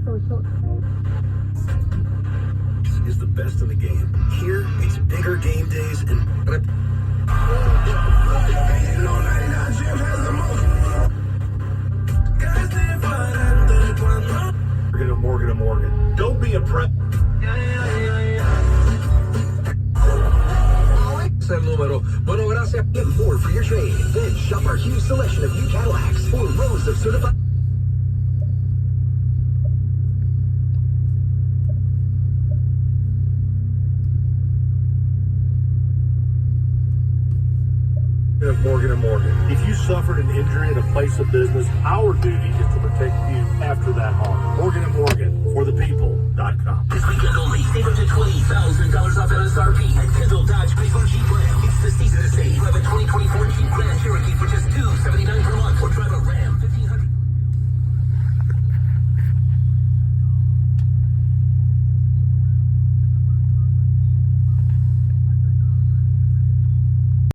social. Is the best in the game. Here, it's bigger game days and Morgan and Morgan. Don't be a prep. El número. Bueno, gracias. Get more for your trade. Then shop our huge selection of new Cadillacs or rows of certified. Morgan and Morgan. If you suffered an injury at a place of business, our duty is to protect you after that harm. Morgan and Morgan, for the people.com. This weekend only.